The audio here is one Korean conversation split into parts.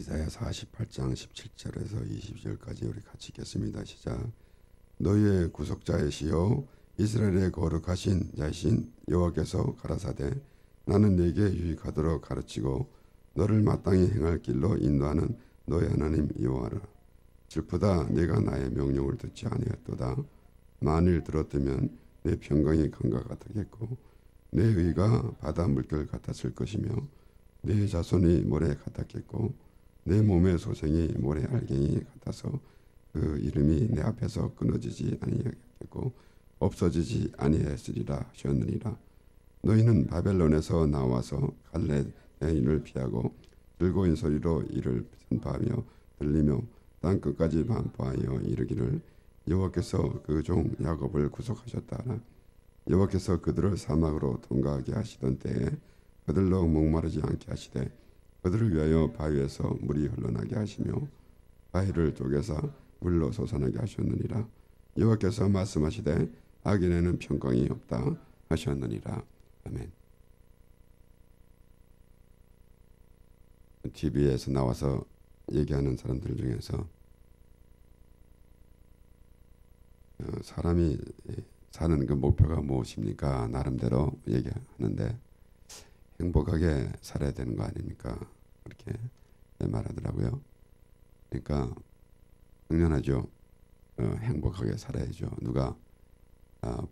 이사야 48장 17절에서 20절까지 우리 같이 읽겠습니다. 시작. 너희의 구속자이시여 이스라엘의 거룩하신 자이신 여호와께서 가라사대 나는 네게 유익하도록 가르치고 너를 마땅히 행할 길로 인도하는 너희 하나님 여호와라. 슬프다 내가 나의 명령을 듣지 아니하였도다. 만일 들었다면 내 평강이 강과 같았겠고 내 의가 바다 물결 같았을 것이며 내 자손이 모래 같았겠고 내 몸의 소생이 모래 알갱이 같아서 그 이름이 내 앞에서 끊어지지 아니하겠고 없어지지 아니하였으리라 하셨느니라. 너희는 바벨론에서 나와서 갈렙의 인을 피하고 즐거운 소리로 이를 선포하며 들리며 땅 끝까지 반포하여 이르기를 여호와께서 그 종 야곱을 구속하셨다. 여호와께서 그들을 사막으로 통과하게 하시던 때에 그들로 목마르지 않게 하시되 그들을 위하여 바위에서 물이 흘러나게 하시며 바위를 쪼개서 물로 솟아나게 하셨느니라. 여호와께서 말씀하시되 악인에는 평강이 없다 하셨느니라. 아멘. TV에서 나와서 얘기하는 사람들 중에서 사람이 사는 그 목표가 무엇입니까? 나름대로 얘기하는데 행복하게 살아야 되는 거 아닙니까? 그렇게 말하더라고요. 그러니까 당연하죠. 행복하게 살아야죠. 누가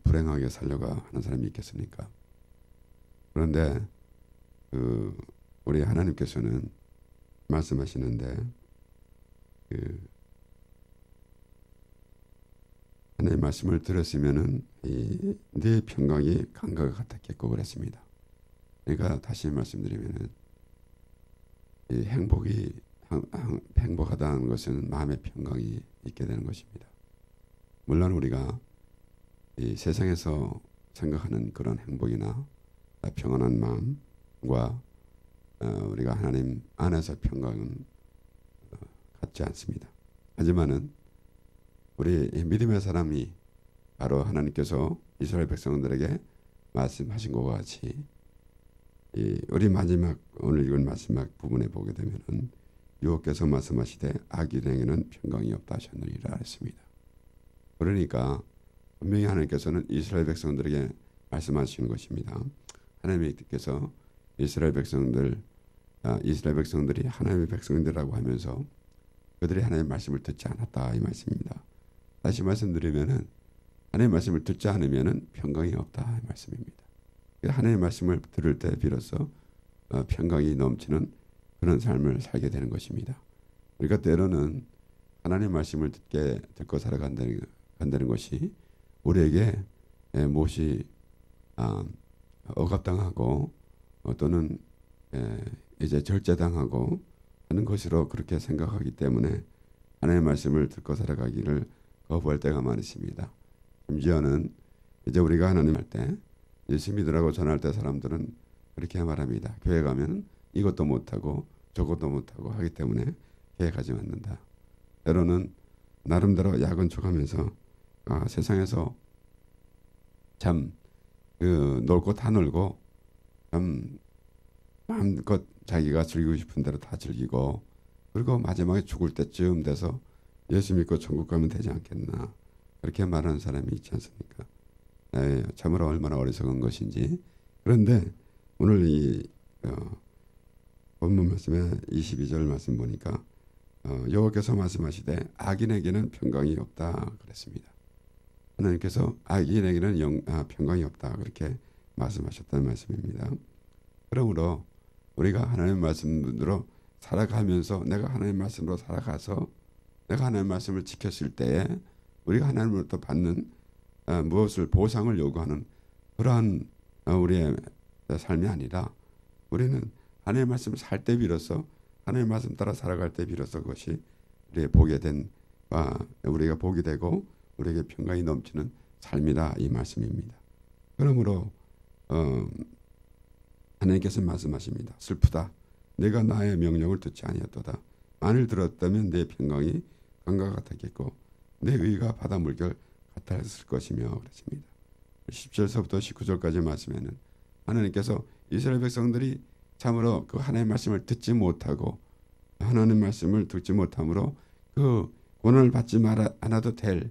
불행하게 살려고 하는 사람이 있겠습니까? 그런데 우리 하나님께서는 말씀하시는데 하나님의 말씀을 들었으면은 네 평강이 강과 같았겠고 그랬습니다. 그러니까 다시 말씀드리면은 이 행복하다는 것은 마음의 평강이 있게 되는 것입니다. 물론 우리가 이 세상에서 생각하는 그런 행복이나 평안한 마음과 우리가 하나님 안에서 평강은 같지 않습니다. 하지만은 우리 믿음의 사람이 바로 하나님께서 이스라엘 백성들에게 말씀하신 것과 같이 우리 마지막 오늘 읽은 마지막 부분에 보게 되면은 여호와께서 말씀하시되 악인에게는 평강이 없다 하셨느니라 했습니다. 그러니까 분명히 하나님께서는 이스라엘 백성들에게 말씀하시는 것입니다. 하나님께서 이스라엘 백성들이 하나님의 백성들이라고 하면서 그들이 하나님의 말씀을 듣지 않았다 이 말씀입니다. 다시 말씀드리면은 하나님의 말씀을 듣지 않으면은 평강이 없다 이 말씀입니다. 하나님의 말씀을 들을 때 비로소 평강이 넘치는 그런 삶을 살게 되는 것입니다. 그러니까 때로는 하나님의 말씀을 듣고 살아간다는 것이 우리에게 무엇이 억압당하고 또는 이제 절제당하고 하는 것으로 그렇게 생각하기 때문에 하나님의 말씀을 듣고 살아가기를 거부할 때가 많습니다. 심지어는 이제 우리가 하나님 할 때 예수 믿으라고 전할 때 사람들은 그렇게 말합니다. 교회 가면 이것도 못하고 저것도 못하고 하기 때문에 교회 가지 않는다. 때로는 나름대로 야근 척하면서 세상에서 참 놀고 다 놀고 참 마음껏 자기가 즐기고 싶은 대로 다 즐기고 그리고 마지막에 죽을 때쯤 돼서 예수 믿고 천국 가면 되지 않겠나 그렇게 말하는 사람이 있지 않습니까? 참으로 얼마나 어리석은 것인지. 그런데 오늘 이 본문 말씀에 22절 말씀 보니까 여호와께서 말씀하시되 악인에게는 평강이 없다 그랬습니다. 하나님께서 악인에게는 평강이 없다 그렇게 말씀하셨다는 말씀입니다. 그러므로 우리가 하나님의 말씀대로 살아가면서 내가 하나님의 말씀으로 살아가서 내가 하나님의 말씀을 지켰을 때에 우리가 하나님으로부터 받는 무엇을 보상을 요구하는 그러한 우리의 삶이 아니라 우리는 하나님의 말씀을 살 때 비로소 하나님의 말씀 따라 살아갈 때 비로소 그것이 우리의 우리가 복이 되고 우리에게 평강이 넘치는 삶이다 이 말씀입니다. 그러므로 하나님께서 말씀하십니다. 슬프다. 내가 나의 명령을 듣지 아니하였도다. 만일 들었다면 내 평강이 강과 같았겠고 내 의가 바다 물결 같았을 것이며 그랬습니다. 10절서부터 19절까지 말씀에는 하나님께서 이스라엘 백성들이 참으로 그 하나님의 말씀을 듣지 못하고 하나님 말씀을 듣지 못함으로 그 고난을 받지 않아도 될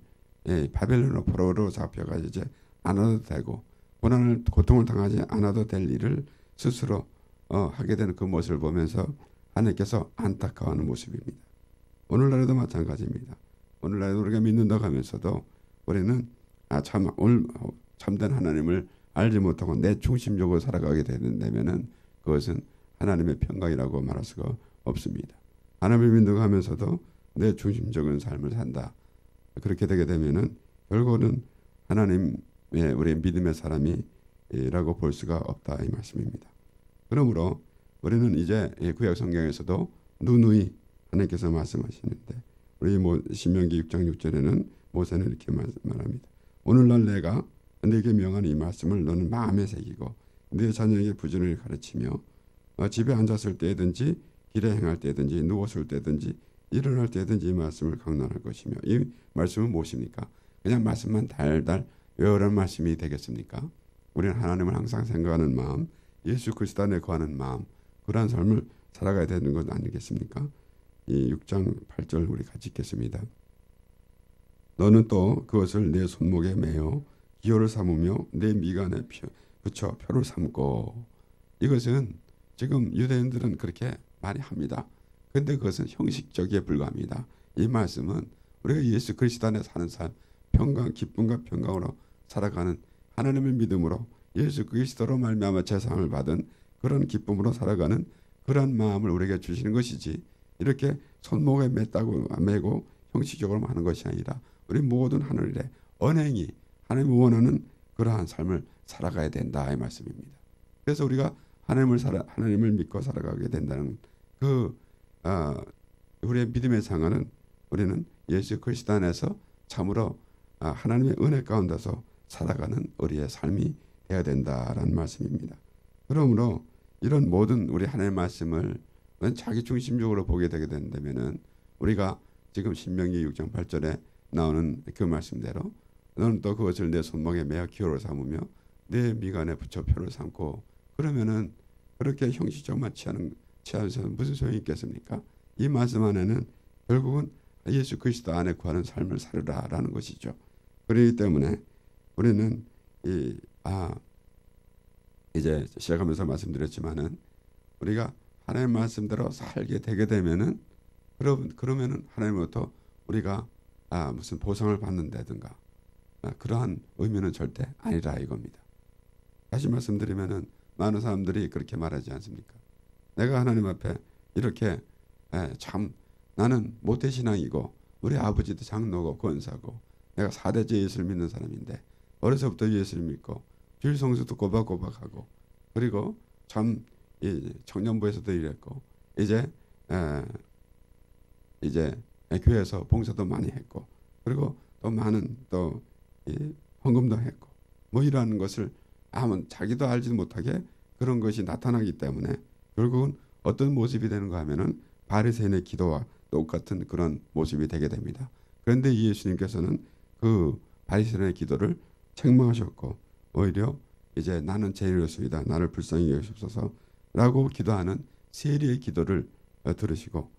바벨론 포로로 잡혀가지고 이제 안 와도 되고 고통을 당하지 않아도 될 일을 스스로 하게 되는 그 모습을 보면서 하나님께서 안타까워하는 모습입니다. 오늘날에도 마찬가지입니다. 오늘날에도 우리가 믿는다고 하면서도 우리는 참된 하나님을 알지 못하고 내 중심적으로 살아가게 되는다면은 그것은 하나님의 평강이라고 말할 수가 없습니다. 하나님을 믿는다고 하면서도 내 중심적인 삶을 산다. 그렇게 되게 되면은 결국은 하나님의 우리의 믿음의 사람이라고 볼 수가 없다 이 말씀입니다. 그러므로 우리는 이제 구약 성경에서도 누누이 하나님께서 말씀하시는데 우리 신명기 6장 6절에는 모세는 이렇게 말합니다. 오늘날 내가 네게 명한 이 말씀을 너는 마음에 새기고 네 자녀에게 부지런히 가르치며 집에 앉았을 때든지 길에 행할 때든지 누웠을 때든지 일어날 때든지 이 말씀을 강론할 것이며 이 말씀은 무엇입니까? 그냥 말씀만 달달 외우라는 말씀이 되겠습니까? 우리는 하나님을 항상 생각하는 마음, 예수 그리스도 안에 거하는 마음, 그러한 삶을 살아가야 되는 것 아니겠습니까? 이 6장 8절 우리 같이 읽겠습니다. 너는 또 그것을 내 손목에 매어 기호를 삼으며 내 미간에 붙여 표를 삼고. 이것은 지금 유대인들은 그렇게 많이 합니다. 그런데 그것은 형식적이에 불과합니다. 이 말씀은 우리가 예수 그리스도 안에 사는 삶, 평강, 기쁨과 평강으로 살아가는 하나님의 믿음으로 예수 그리스도로 말미암아 제사함을 받은 그런 기쁨으로 살아가는 그런 마음을 우리에게 주시는 것이지 이렇게 손목에 매고 형식적으로 하는 것이 아니라 우리 모든 하늘에 언행이 하나님이 원하는 그러한 삶을 살아가야 된다 이 말씀입니다. 그래서 우리가 하나님을 믿고 살아가게 된다는 우리의 믿음의 상한은 우리는 예수 그리스도 안에서 참으로 하나님의 은혜 가운데서 살아가는 우리의 삶이 되어야 된다라는 말씀입니다. 그러므로 이런 모든 우리 하나님의 말씀을 자기 중심적으로 보게 되게 된다면은 우리가 지금 신명기 6장 8절에 나오는 그 말씀대로 너는 또 그것을 내 손목에 매어 기호를 삼으며 내 미간에 붙여 표를 삼고 그러면은 그렇게 형식적만 취하면서 무슨 소용이 있겠습니까? 이 말씀 안에는 결국은 예수 그리스도 안에 구하는 삶을 살으라라는 것이죠. 그렇기 때문에 우리는 이제 시작하면서 말씀드렸지만은 우리가 하나님의 말씀대로 살게 되게 되면은 그러면은 하나님으로부터 우리가 무슨 보상을 받는다든가 그러한 의미는 절대 아니라 이겁니다. 다시 말씀드리면은 많은 사람들이 그렇게 말하지 않습니까? 내가 하나님 앞에 이렇게 참 나는 모태신앙이고 우리 아버지도 장로고 권사고 내가 4대째 예수를 믿는 사람인데 어려서부터 예수를 믿고 주일 성수도 꼬박꼬박하고 그리고 참 청년부에서도 일했고 이제 교회에서 봉사도 많이 했고 그리고 또 많은 또 헌금도 했고 뭐 이러한 것을 아무 자기도 알지도 못하게 그런 것이 나타나기 때문에 결국은 어떤 모습이 되는가 하면은 바리새인의 기도와 똑같은 그런 모습이 되게 됩니다. 그런데 예수님께서는 그 바리새인의 기도를 책망하셨고 오히려 이제 나는 죄인이었습니다. 나를 불쌍히 여기소서라고 기도하는 세리의 기도를 들으시고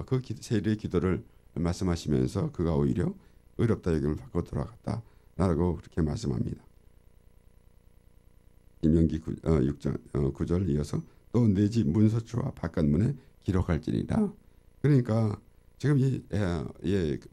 그 세리의 기도를 말씀하시면서 그가 오히려 의롭다 여김을 받고 돌아갔다라고 그렇게 말씀합니다. 신명기 6장 9절 이어서 또 내 집 문서주와 바깥문에 기록할지니라. 그러니까 지금 이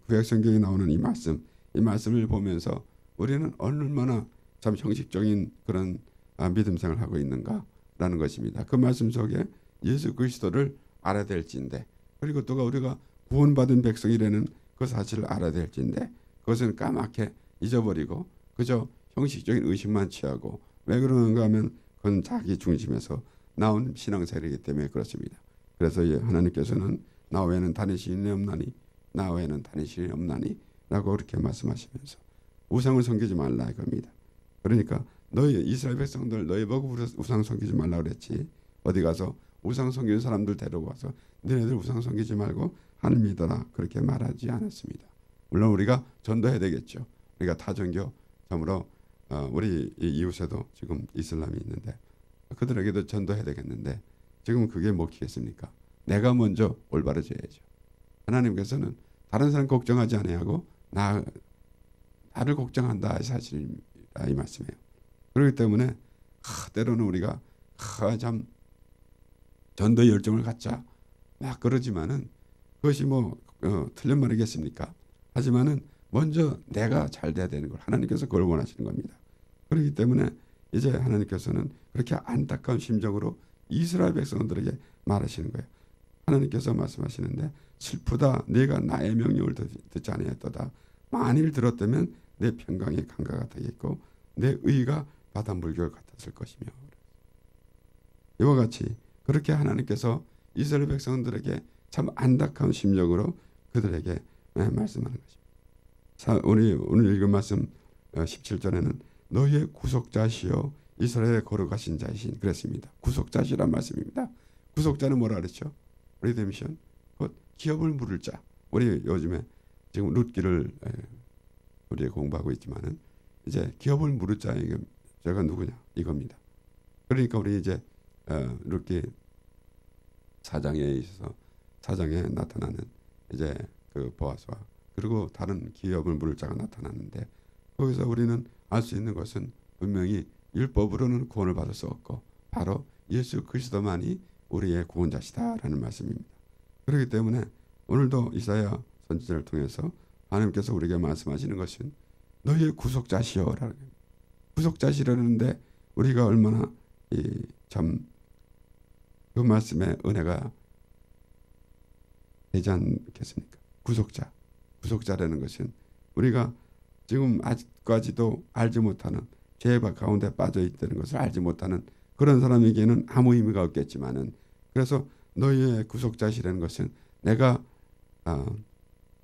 구약 성경에 나오는 이 말씀을 보면서 우리는 얼마나 참 형식적인 그런 믿음생활을 하고 있는가라는 것입니다. 그 말씀 속에 예수 그리스도를 알아야 될진데 그리고 또 우리가 구원받은 백성이라는 그 사실을 알아야 될진데 그것은 까맣게 잊어버리고 그저 형식적인 의식만 취하고 왜 그러는가 하면 그건 자기 중심에서 나온 신앙생활이기 때문에 그렇습니다. 그래서 하나님께서는 나 외에는 다른 신이 없나니 나 외에는 다른 신이 없나니 라고 그렇게 말씀하시면서 우상을 섬기지 말라 이겁니다. 그러니까 너희 이스라엘 백성들 너희 보고 우상 섬기지 말라 그랬지. 어디 가서 우상 섬기는 사람들 데려와서 너희들 우상 섬기지 말고 하나님 믿어라 그렇게 말하지 않았습니다. 물론 우리가 전도해야 되겠죠. 우리가 타종교 참으로 우리 이웃에도 지금 이슬람이 있는데 그들에게도 전도해야 되겠는데 지금 그게 먹히겠습니까? 내가 먼저 올바라져야죠. 하나님께서는 다른 사람 걱정하지 아니하고 나를 걱정한다 이 사실입니다. 이 말씀이에요. 그렇기 때문에 때로는 우리가 참 전도의 열정을 갖자 막 그러지만은 그것이 틀린 말이겠습니까? 하지만은 먼저 내가 잘 돼야 되는 걸 하나님께서 그걸 원하시는 겁니다. 그렇기 때문에 이제 하나님께서는 그렇게 안타까운 심정으로 이스라엘 백성들에게 말하시는 거예요. 하나님께서 말씀하시는데 슬프다 네가 나의 명령을 듣지 아니하였도다. 만일 들었다면 내 평강이 강과 같았겠고 내 의가 바다 물결 같았을 것이며. 이와 같이 그렇게 하나님께서 이스라엘 백성들에게 참 안타까운 심정으로 그들에게 말씀하는 것입니다. 우리 오늘 읽은 말씀 17절에는 너희의 구속자시여 이스라엘에 거룩하신 자이신 그랬습니다. 구속자시란 말씀입니다. 구속자는 뭐라 그랬죠? 리뎀션, 곧 기업을 물을 자. 우리 요즘에 지금 룻기를 우리 공부하고 있지만은 이제 기업을 물을 자가 누구냐 이겁니다. 그러니까 우리 이제 룻기 4장에 있어서 4장에 나타나는 이제 그 보아스와 그리고 다른 기업을 물을 자가 나타났는데 거기서 우리는 알 수 있는 것은 분명히 율법으로는 구원을 받을 수 없고 바로 예수 그리스도만이 우리의 구원자시다라는 말씀입니다. 그렇기 때문에 오늘도 이사야 선지자를 통해서 하나님께서 우리에게 말씀하시는 것은 너희의 구속자시여라는 구속자시라는데 우리가 얼마나 참 그 말씀의 은혜가 되지 않겠습니까? 구속자라는 것은 우리가 지금 아직까지도 알지 못하는 죄 가운데 빠져 있다는 것을 알지 못하는 그런 사람에게는 아무 의미가 없겠지만은 그래서 너희의 구속자시라는 것은 내가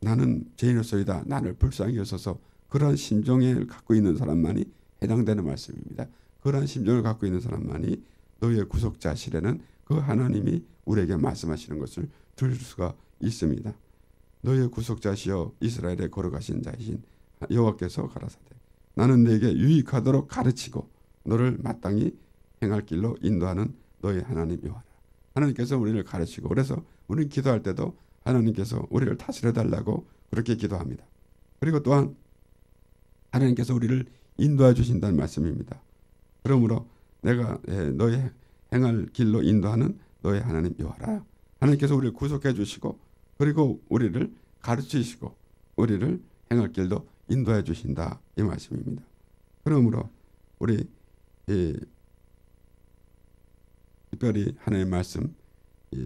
나는 죄인으로서이다. 나를 불쌍히 여소서 그러한 심정을 갖고 있는 사람만이 해당되는 말씀입니다. 그러한 심정을 갖고 있는 사람만이 너희의 구속자시라는 그 하나님이 우리에게 말씀하시는 것을 들을 수가 있습니다. 너희의 구속자시여 이스라엘에 거룩하신 자이신 여호와께서 가라사대 나는 네게 유익하도록 가르치고 너를 마땅히 행할 길로 인도하는 너희 하나님 여호와라. 하나님께서 우리를 가르치고 그래서 우리는 기도할 때도 하나님께서 우리를 다스려 달라고 그렇게 기도합니다. 그리고 또한 하나님께서 우리를 인도해 주신다는 말씀입니다. 그러므로 내가 너희 행할 길로 인도하는 너희 하나님 여호와라. 하나님께서 우리를 구속해 주시고 그리고 우리를 가르치시고 우리를 행할 길도 인도해 주신다 이 말씀입니다. 그러므로 우리 특별히 하나님의 말씀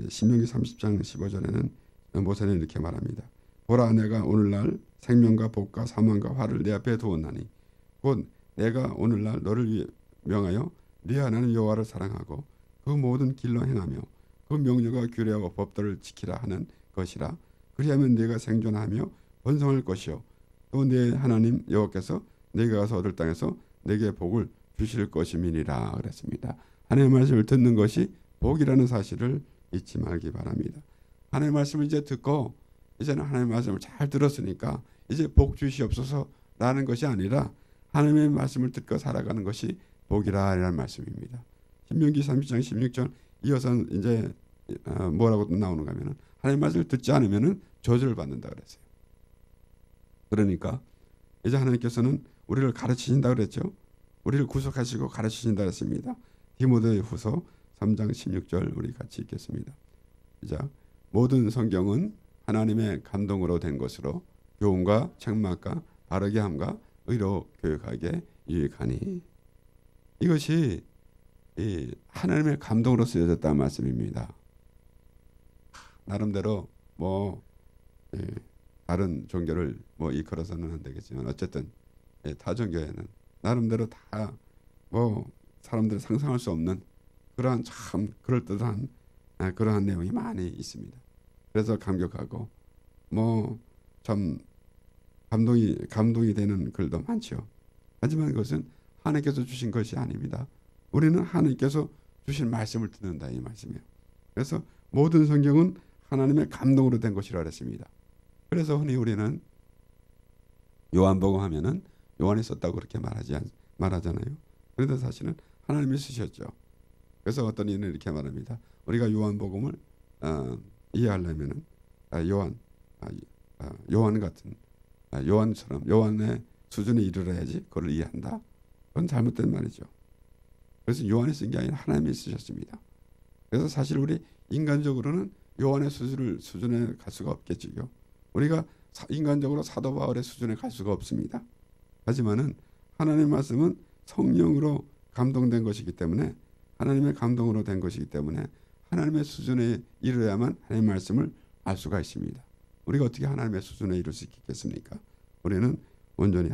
신명기 30장 15절에는 모세는 이렇게 말합니다. 보라 내가 오늘날 생명과 복과 사망과 화를 내 앞에 두었나니 곧 내가 오늘날 너를 위해 명하여 네 하나님 여호와를 사랑하고 그 모든 길로 행하며 그 명령과 규례와 법도를 지키라 하는 것이라. 그리하면 네가 생존하며 번성할 것이요 또 네 하나님 여호와께서 네가 가서 얻을 땅에서 네게 복을 주실 것임이니라 그랬습니다. 하나님의 말씀을 듣는 것이 복이라는 사실을 잊지 말기 바랍니다. 하나님의 말씀을 이제 듣고 이제는 하나님의 말씀을 잘 들었으니까 이제 복 주시옵소서라는 것이 아니라 하나님의 말씀을 듣고 살아가는 것이 복이라는 말씀입니다. 신명기 30장 16절 이어서 이제 뭐라고 나오는가 하면은 하나님의 말씀을 듣지 않으면은 저주를 받는다 그랬어요. 그러니까 이제 하나님께서는 우리를 가르치신다 그랬죠. 우리를 구속하시고 가르치신다 그랬습니다. 디모데후서 3장 16절 우리 같이 읽겠습니다. 자, 모든 성경은 하나님의 감동으로 된 것으로 교훈과 책망과 바르게 함과 의로 교육하게 유익하니. 이것이 하나님의 감동으로 쓰여졌다는 말씀입니다. 나름대로 다른 종교를 이끌어서는 안 되겠지만 어쨌든 타 종교에는 나름대로 다 사람들이 상상할 수 없는 그러한 참 그럴듯한 그러한 내용이 많이 있습니다. 그래서 감격하고 참 감동이 되는 글도 많죠. 하지만 그것은 하나님께서 주신 것이 아닙니다. 우리는 하나님께서 주신 말씀을 듣는다 이 말씀이에요. 그래서 모든 성경은 하나님의 감동으로 된 것이라 그랬습니다. 그래서 흔히 우리는 요한복음 하면은 요한이 썼다고 그렇게 말하잖아요. 그런데 사실은 하나님이 쓰셨죠. 그래서 어떤 이는 이렇게 말합니다. 우리가 요한복음을 이해하려면은 요한 같은 요한처럼 요한의 수준에 이르러야지 그걸 이해한다. 그건 잘못된 말이죠. 그래서 요한이 쓴 게 아니라 하나님이 쓰셨습니다. 그래서 사실 우리 인간적으로는 요한의 수준에 갈 수가 없겠지요. 우리가 인간적으로 사도 바울의 수준에 갈 수가 없습니다. 하지만은 하나님의 말씀은 성령으로 감동된 것이기 때문에 하나님의 감동으로 된 것이기 때문에 하나님의 수준에 이르야만 하나님의 말씀을 알 수가 있습니다. 우리가 어떻게 하나님의 수준에 이룰 수 있겠습니까? 우리는 온전히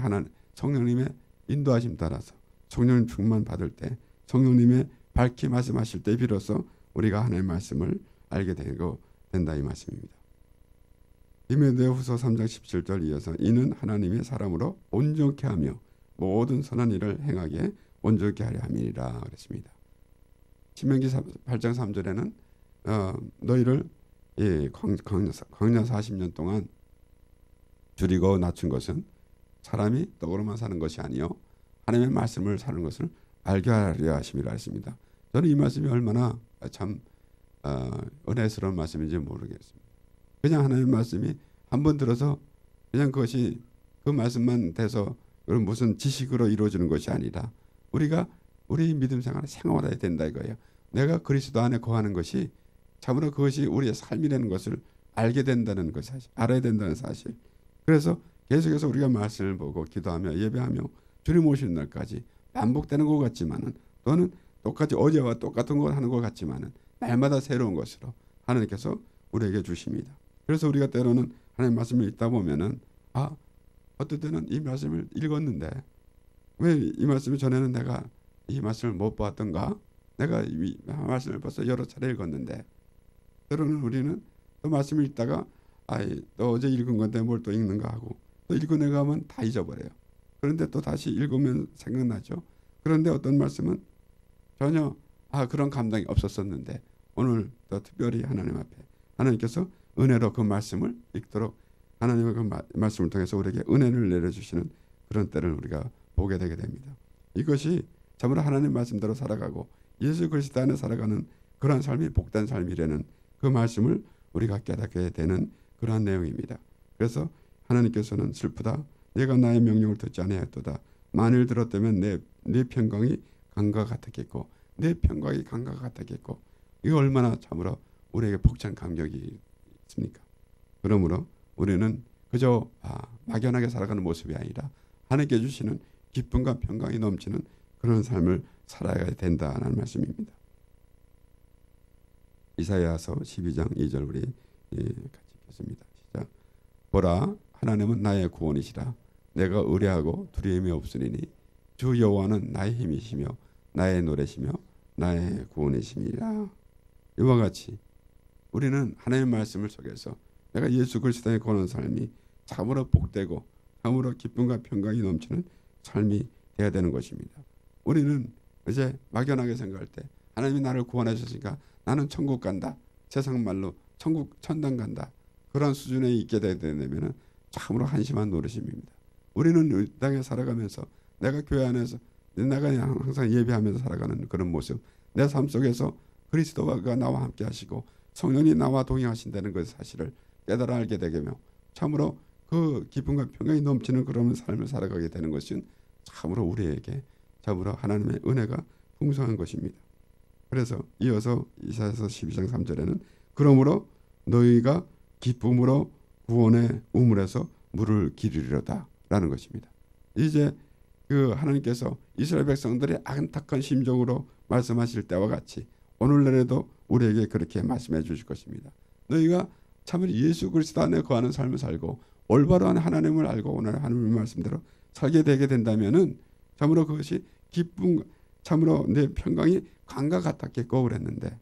성령님의 인도하심 따라서 성령님 충만 받을 때 성령님의 밝히 말씀하실 때 비로소 우리가 하나님의 말씀을 알게 된다 이 말씀입니다. 디모데후서 3장 17절 이어서 이는 하나님의 사람으로 온전케 하며 모든 선한 일을 행하게 온전케 하려 함이니라 그랬습니다. 신명기 8장 3절에는 너희를 광야 40년 동안 줄이고 낮춘 것은 사람이 떡으로만 사는 것이 아니요 하나님의 말씀을 사는 것을 알게 하려 하심이라 했습니다. 저는 이 말씀이 얼마나 참 은혜스러운 말씀인지 모르겠습니다. 그냥 하나님의 말씀이 한번 들어서 그냥 그것이 그 말씀만 돼서 무슨 지식으로 이루어지는 것이 아니라 우리가 우리 믿음 생활을 생활해야 된다 이거예요. 내가 그리스도 안에 거하는 것이 참으로 그것이 우리의 삶이라는 것을 알게 된다는 것 사실, 알아야 된다는 사실. 그래서 계속해서 우리가 말씀을 보고 기도하며 예배하며 주님 오시는 날까지 반복되는 것 같지만은 또는 똑같이 어제와 똑같은 것 하는 것 같지만은 날마다 새로운 것으로 하나님께서 우리에게 주십니다. 그래서 우리가 때로는 하나님 말씀을 읽다 보면은 어떨 때는 이 말씀을 읽었는데 왜 이 말씀을 전에는 내가 이 말씀을 못 봤던가? 내가 이 말씀을 벌써 여러 차례 읽었는데 때로는 우리는 또 말씀을 읽다가 또 어제 읽은 건데 뭘 또 읽는가 하고 또 읽어내가면 다 잊어버려요. 그런데 또 다시 읽으면 생각나죠. 그런데 어떤 말씀은 전혀 그런 감동이 없었었는데 오늘 또 특별히 하나님 앞에 하나님께서 은혜로 그 말씀을 읽도록 하나님의 그 말씀을 통해서 우리에게 은혜를 내려주시는 그런 때를 우리가 보게 되게 됩니다. 이것이 참으로 하나님 말씀대로 살아가고 예수 그리스도 안에 살아가는 그러한 삶이 복된 삶이라는 그 말씀을 우리가 깨닫게 되는 그러한 내용입니다. 그래서 하나님께서는 슬프다. 내가 나의 명령을 듣지 아니하였도다. 만일 들었다면 내 평강이 강과 같았겠고 내 평강이 강과 같았겠고 이거 얼마나 참으로 우리에게 벅찬 감격이 있습니까? 그러므로 우리는 그저 막연하게 살아가는 모습이 아니라 하나님께 주시는 기쁨과 평강이 넘치는 그런 삶을 살아야 된다는 말씀입니다. 이사야서 12장 2절 우리 같이 읽겠습니다. 시작. 보라 하나님은 나의 구원이시라. 내가 의뢰하고 두려움이 없으리니 주 여호와는 나의 힘이시며 나의 노래시며 나의 구원이심이라. 이와 같이 우리는 하나님의 말씀을 속에서 내가 예수 그리스도의 거하는 삶이 참으로 복되고 참으로 기쁨과 평강이 넘치는 삶이 되어야 되는 것입니다. 우리는 이제 막연하게 생각할 때 하나님이 나를 구원하셨으니까 나는 천국 간다. 세상 말로 천당 간다. 그런 수준에 있게 되면 참으로 한심한 노릇입니다. 우리는 이 땅에 살아가면서 내가 교회 안에서 내가 항상 예배하면서 살아가는 그런 모습 내 삶 속에서 그리스도가 나와 함께 하시고 성령이 나와 동행하신다는 그 사실을 깨달아 알게 되며 참으로 그 기쁨과 평강이 넘치는 그런 삶을 살아가게 되는 것은 참으로 우리에게 참으로 하나님의 은혜가 풍성한 것입니다. 그래서 이어서 이사야서 12장 3절에는 그러므로 너희가 기쁨으로 구원의 우물에서 물을 기르리로다 라는 것입니다. 이제 그 하나님께서 이스라엘 백성들의 안타까운 심정으로 말씀하실 때와 같이 오늘날에도 우리에게 그렇게 말씀해 주실 것입니다. 너희가 참으로 예수 그리스도 안에 거하는 삶을 살고 올바른 하나님을 알고 오늘 하나님의 말씀대로 살게 되게 된다면은 참으로 그것이 기쁨 참으로 내 평강이 강과 같았겠고 그랬는데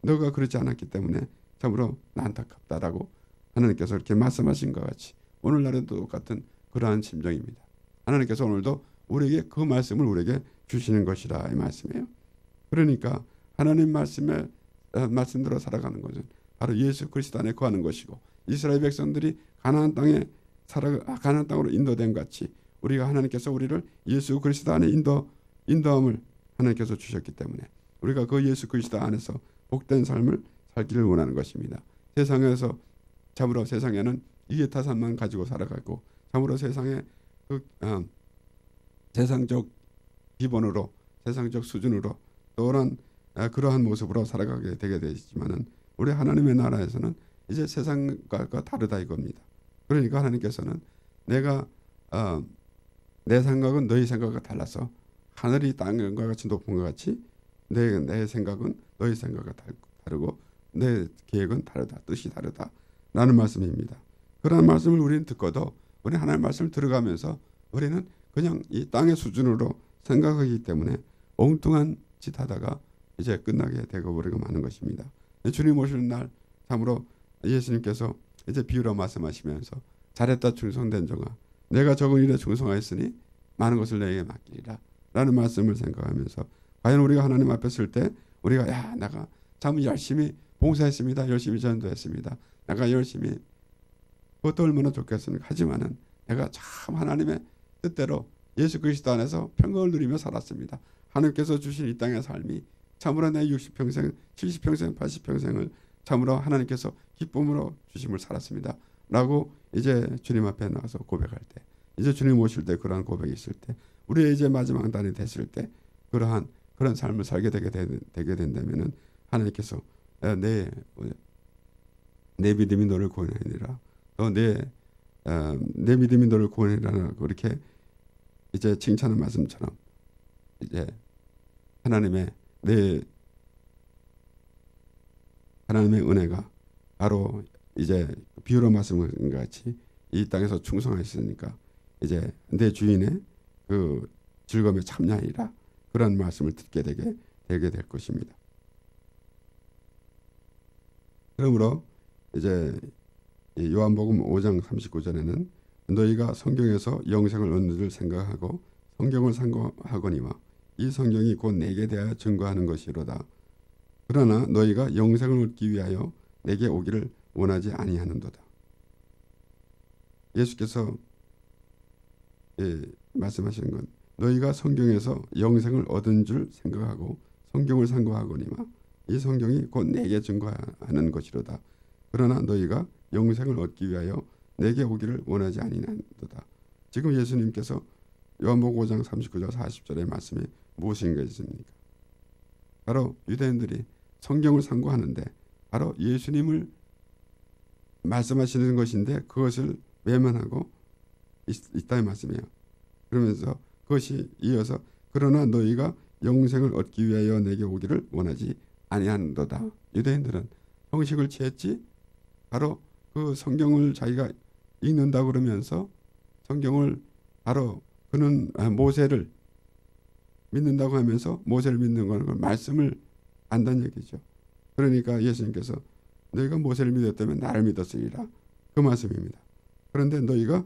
너가 그렇지 않았기 때문에 참으로 안타깝다라고 하나님께서 이렇게 말씀하신 것 같이 오늘날에도 똑같은 그러한 심정입니다. 하나님께서 오늘도 우리에게 그 말씀을 우리에게 주시는 것이라 이 말씀이에요. 그러니까 하나님 말씀대로 살아가는 것은 바로 예수 그리스도 안에 거하는 것이고 이스라엘 백성들이 가나안 땅으로 인도된 같이 우리가 하나님께서 우리를 예수 그리스도 안에 인도함을 하나님께서 주셨기 때문에 우리가 그 예수 그리스도 안에서 복된 삶을 살기를 원하는 것입니다. 세상에서 참으로 세상에는 이해타산만 가지고 살아가고 참으로 세상에 세상적 기본으로 세상적 수준으로 또한 그러한 모습으로 살아가게 되게 되지만은 우리 하나님의 나라에서는 이제 세상과 다르다 이겁니다. 그러니까 하나님께서는 내가 내 생각은 너희 생각과 달라서 하늘이 땅과 같이 높은 것 같이 내 생각은 너희 생각과 다르고 내 계획은 다르다. 뜻이 다르다. 라는 말씀입니다. 그런 말씀을 우리는 듣고도 우리 하나님의 말씀을 들어가면서 우리는 그냥 이 땅의 수준으로 생각하기 때문에 엉뚱한 짓 하다가 이제 끝나게 되고 버리고 마는 것입니다. 주님 오시는 날 참으로 예수님께서 이제 비유로 말씀하시면서 잘했다 충성된 종아 내가 적은 일에 충성하였으니 많은 것을 내게 맡기리라 라는 말씀을 생각하면서 과연 우리가 하나님 앞에 설 때 우리가 야 내가 참 열심히 봉사했습니다. 열심히 전도했습니다. 내가 열심히 그것도 얼마나 좋겠습니까? 하지만은 내가 참 하나님의 뜻대로 예수 그리스도 안에서 평강을 누리며 살았습니다. 하나님께서 주신 이 땅의 삶이 참으로 내 60평생, 70평생, 80평생을 참으로 하나님께서 기쁨으로 주심을 살았습니다. 라고 이제 주님 앞에 나가서 고백할 때 이제 주님 오실 때 그러한 고백이 있을 때 우리의 이제 마지막 단이 됐을 때 그런 삶을 살게 되게 된다면은 하나님께서 내 믿음이 너를 구원하니라 또 내 믿음이 너를 구원하니라 그렇게 이제 칭찬의 말씀처럼 이제 하나님의 은혜가 바로 이제 비유로 말씀한 것 같이 이 땅에서 충성하셨으니까 이제 내 주인의 그 즐거움에 참여하리라 그런 말씀을 듣게 되게 될 것입니다. 그러므로 이제 요한복음 5장 39절에는 너희가 성경에서 영생을 얻는 줄 생각하고 성경을 상고하거니와 이 성경이 곧 내게 대하여 증거하는 것이로다. 그러나 너희가 영생을 얻기 위하여 내게 오기를 원하지 아니하는도다. 예수께서 말씀하시는 건 너희가 성경에서 영생을 얻은 줄 생각하고 성경을 상고하거니와 이 성경이 곧 내게 증거하는 것이로다. 그러나 너희가 영생을 얻기 위하여 내게 오기를 원하지 아니하는도다. 지금 예수님께서 요한복음 5장 39절 40절의 말씀이 무엇인 것입니까? 바로 유대인들이 성경을 상고하는데 바로 예수님을 말씀하시는 것인데 그것을 외면하고 있다는 말씀이에요. 그러면서 그것이 이어서 그러나 너희가 영생을 얻기 위하여 내게 오기를 원하지 아니하는도다. 유대인들은 형식을 취했지 바로 그 성경을 자기가 읽는다 그러면서 성경을 바로 그는 모세를 믿는다고 하면서 모세를 믿는 건 말씀을 안다는 얘기죠. 그러니까 예수님께서 너희가 모세를 믿었다면 나를 믿었으리라 그 말씀입니다. 그런데 너희가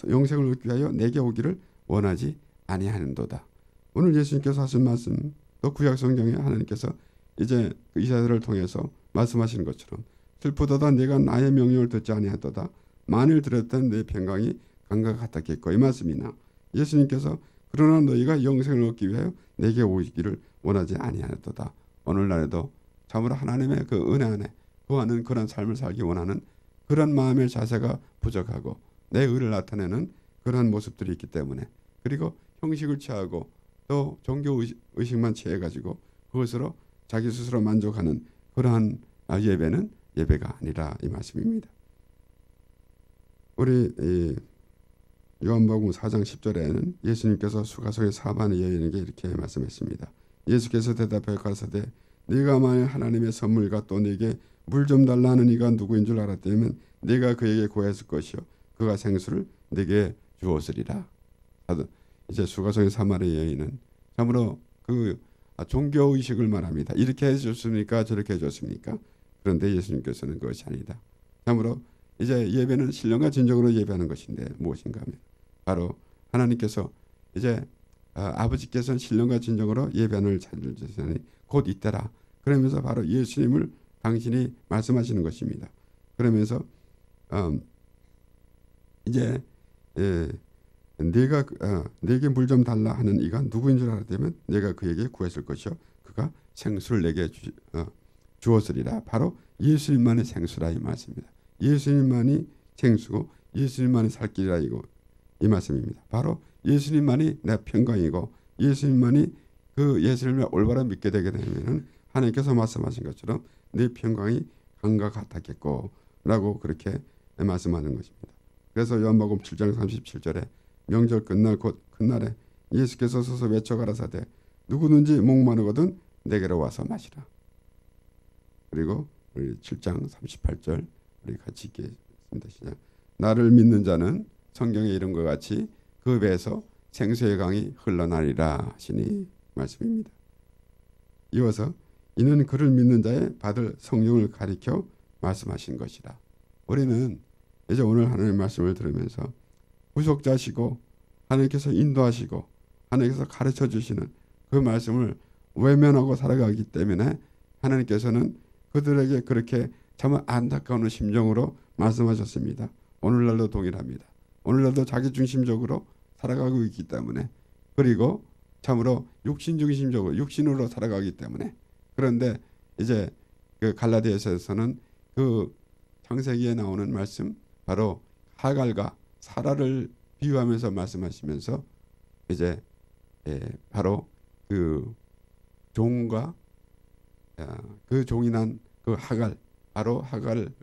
영생을 얻기 위하여 내게 오기를 원하지 아니하는도다. 오늘 예수님께서 하신 말씀 또 구약 성경에 하나님께서 이제 그 이사야를 통해서 말씀하시는 것처럼 슬프도다 내가 나의 명령을 듣지 아니하도다 만일 들었던 내 평강이 강과 같았겠고 이 말씀이나 예수님께서 그러나 너희가 영생을 얻기 위하여 내게 오기를 원하지 아니하도다. 오늘날에도 참으로 하나님의 그 은혜 안에 구하는 그런 삶을 살기 원하는 그런 마음의 자세가 부족하고 내 의를 나타내는 그런 모습들이 있기 때문에 그리고 형식을 취하고 또 종교 의식만 취해가지고 그것으로 자기 스스로 만족하는 그러한 예배는 예배가 아니라 이 말씀입니다. 우리 요한복음 4장 10절에는 예수님께서 수가성의 사반의 여인에게 이렇게 말씀했습니다. 예수께서 대답하여 가라사대 네가 만일 하나님의 선물과 또 네게 물 좀 달라 하는 이가 누구인 줄 알았다면 네가 그에게 구했을 것이요 그가 생수를 네게 주었으리라. 이제 수가성의 사마리아 여인은 참으로 그 종교의식을 말합니다. 이렇게 해줬습니까? 저렇게 해줬습니까? 그런데 예수님께서는 그것이 아니다. 참으로 이제 예배는 신령과 진정으로 예배하는 것인데 무엇인가 하면 바로 하나님께서 이제 아버지께서는 신령과 진정으로 예배하는 자들이 곧 이때라. 그러면서 바로 예수님을 당신이 말씀하시는 것입니다. 그러면서 이제 내게 물 좀 달라 하는 이가 누구인 줄 알았다면 내가 그에게 구했을 것이요 그가 생수를 내게 주었으리라. 바로 예수님만이 생수라 이 말씀입니다. 예수님만이 생수고 예수님만이 살 길이라 이 말씀입니다. 바로 예수님만이 내 평강이고 예수님만이 그 예수님을 올바로 믿게 되게 되면은 하나님께서 말씀하신 것처럼 내 평강이 강과 같았겠고 라고 그렇게 말씀하는 것입니다. 그래서 요한복음 7장 37절에 명절 끝날 곧 그날에 예수께서 서서 외쳐 가라사대 누구든지 목마르거든 내게로 와서 마시라. 그리고 우리 7장 38절 우리 같이 읽겠습니다. 시작. 나를 믿는 자는 성경에 이른 것 같이 그 배에서 생수의 강이 흘러나리라 하시니 말씀입니다. 이어서 이는 그를 믿는 자의 받을 성령을 가리켜 말씀하신 것이라. 우리는 이제 오늘 하나님의 말씀을 들으면서 구속자시고 하나님께서 인도하시고 하나님께서 가르쳐 주시는 그 말씀을 외면하고 살아가기 때문에 하나님께서는 그들에게 그렇게 참 안타까운 심정으로 말씀하셨습니다. 오늘날도 동일합니다. 오늘날도 자기중심적으로 살아가고 있기 때문에 그리고 참으로 육신중심적으로 육신으로 살아가기 때문에 그런데 이제 그 갈라디아서에서는 그 창세기에 나오는 말씀 바로 하갈과 사라를 비유하면서 말씀하시면서 이제 바로 그 종과 그 종인한 그 하갈 바로 하갈을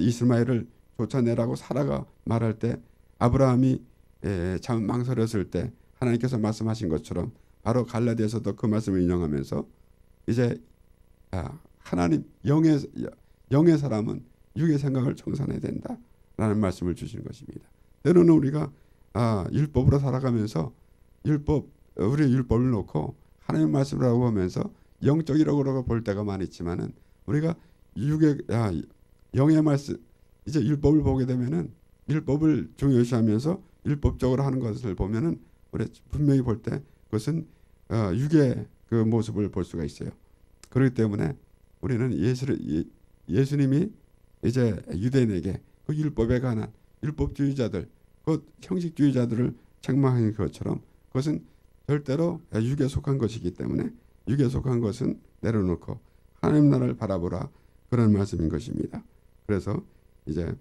이스마엘을 쫓아내라고 사라가 말할 때 아브라함이 참 망설였을 때 하나님께서 말씀하신 것처럼 바로 갈라디아서도 그 말씀을 인용하면서 이제 하나님 영의 사람은 육의 생각을 청산해야 된다라는 말씀을 주신 것입니다. 때로는 우리가 율법으로 살아가면서 우리의 율법을 놓고 하나님의 말씀이라고 하면서 영적이라고 볼 때가 많이 있지만은 우리가 영의 말씀 이제 율법을 보게 되면은 율법을 중요시하면서 율법적으로 하는 것을 보면은 우리 분명히 볼 때 그것은 육의 그 모습을 볼 수가 있어요. 그렇기 때문에 우리는 예수님이 이제 유대인에게 그 율법에 관한 율법주의자들, 그 형식주의자들을 책망한 것처럼 그것은 절대로 육에 속한 것이기 때문에 육에 속한 것은 내려놓고 하나님 나라를 바라보라 그런 말씀인 것입니다. 그래서 이제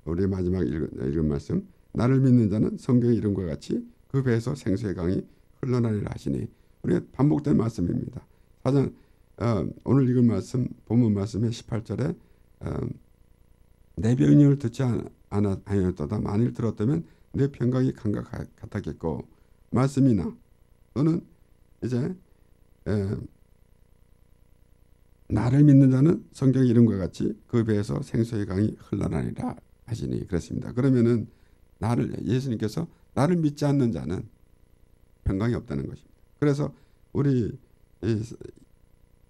우리 마지막 읽은 말씀 나를 믿는 자는 성경에 이른 것과 같이 그 배에서 생수의 강이 흘러나리라 하시니 우리가 반복된 말씀입니다. 오늘 읽은 말씀 본문 말씀의 18절에 내 명령을 듣지 아니하였도다 만일 들었다면 내 평강이 강과 같았겠고 말씀이나 또는 이제 나를 믿는 자는 성경에 이른 것과 같이 그 배에서 생수의 강이 흘러나리라 하시니 그랬습니다. 그러면은 예수님께서 나를 믿지 않는 자는 평강이 없다는 것입니다. 그래서 우리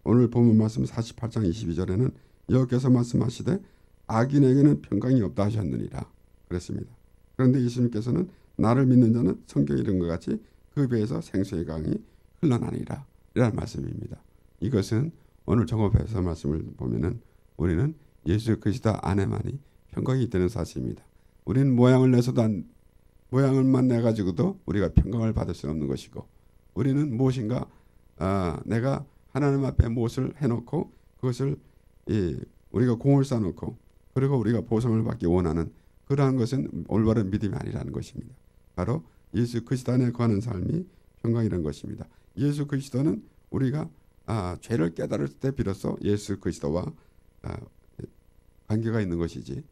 오늘 본문 말씀 48장 22절에는 여호와께서 말씀하시되 악인에게는 평강이 없다 하셨느니라 그랬습니다. 그런데 예수님께서는 나를 믿는 자는 성경에 이른 것 같이 그 배에서 생수의 강이 흘러나리라 이라는 말씀입니다. 이것은 오늘 정업에서 말씀을 보면은 우리는 예수 그리스도 안에만이 평강이 있다는 사실입니다. 우리는 모양을 내서도 모양을만 내 가지고도 우리가 평강을 받을 수 없는 것이고 우리는 무엇인가 내가 하나님 앞에 무엇을 해놓고 그것을 우리가 공을 쌓아놓고 그리고 우리가 보상을 받기 원하는 그러한 것은 올바른 믿음이 아니라는 것입니다. 바로 예수 그리스도 안에 거하는 삶이 평강이라는 것입니다. 예수 그리스도는 우리가 죄를 깨달을 때 비로소 예수 그리스도와 관계가 있는 것이지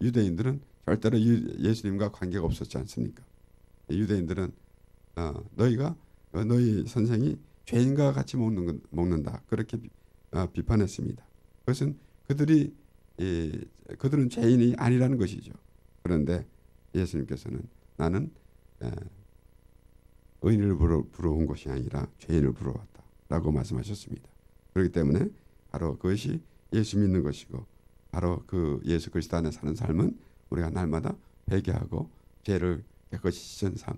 유대인들은 절대로 예수님과 관계가 없었지 않습니까? 유대인들은 너희가 너희 선생이 죄인과 같이 먹는다 그렇게 비판했습니다. 그것은 그들은 죄인이 아니라는 것이죠. 그런데 예수님께서는 나는 의인을 부러운 것이 아니라 죄인을 부러웠다라고 말씀하셨습니다. 그렇기 때문에 바로 그것이 예수 믿는 것이고 바로 그 예수 그리스도 안에 사는 삶은 우리가 날마다 회개하고 죄를 깨끗이 씻은 삶.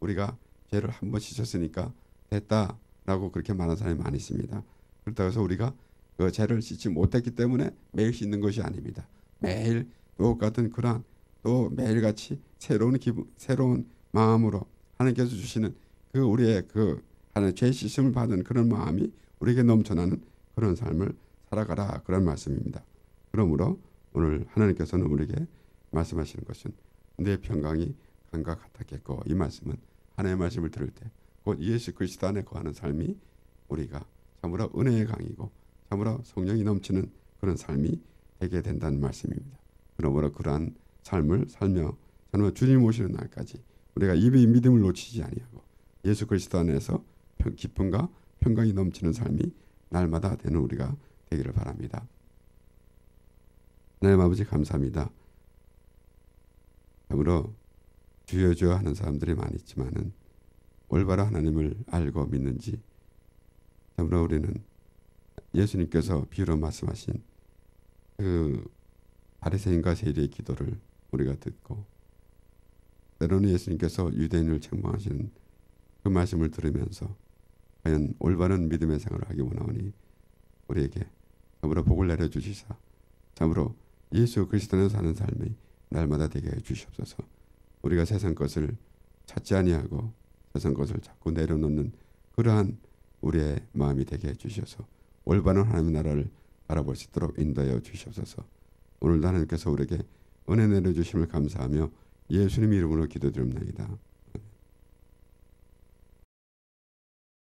우리가 죄를 한 번 씻었으니까 됐다라고 그렇게 말하는 사람이 많이 있습니다. 그렇다고 해서 우리가 그 죄를 씻지 못했기 때문에 매일 씻는 것이 아닙니다. 매일 똑같은 그러한 또 매일같이 새로운 기분, 새로운 마음으로 하나님께서 주시는 그 우리의 그 하나님 죄 씻음을 받은 그런 마음이 우리에게 넘쳐나는 그런 삶을 살아가라 그런 말씀입니다. 그러므로 오늘 하나님께서는 우리에게 말씀하시는 것은 내 평강이 강과 같았겠고, 이 말씀은 하나님의 말씀을 들을 때 곧 예수 그리스도 안에 거하는 삶이 우리가 참으로 은혜의 강이고 참으로 성령이 넘치는 그런 삶이 되게 된다는 말씀입니다. 그러므로 그러한 삶을 살며 참으로 주님 오시는 날까지 우리가 입의 믿음을 놓치지 아니하고 예수 그리스도 안에서 기쁨과 평강이 넘치는 삶이 날마다 되는 우리가 되기를 바랍니다. 하나님 아버지 감사합니다. 참으로 주여 주여 하는 사람들이 많이 있지만은 올바로 하나님을 알고 믿는지, 참으로 우리는 예수님께서 비유로 말씀하신 그 바리새인과 세리의 기도를 우리가 듣고, 때로는 예수님께서 유대인을 책망하시는 그 말씀을 들으면서 과연 올바른 믿음의 생활을 하기 원하오니 우리에게 참으로 복을 내려주시사 참으로 예수 그리스도 안에서 사는 삶이 날마다 되게 해 주시옵소서. 우리가 세상 것을 찾지 아니하고 세상 것을 자꾸 내려놓는 그러한 우리의 마음이 되게 해 주셔서 올바른 하나님의 나라를 바라볼 수 있도록 인도하여 주시옵소서. 오늘도 하나님께서 우리에게 은혜 내려주심을 감사하며 예수님 이름으로 기도드립니다.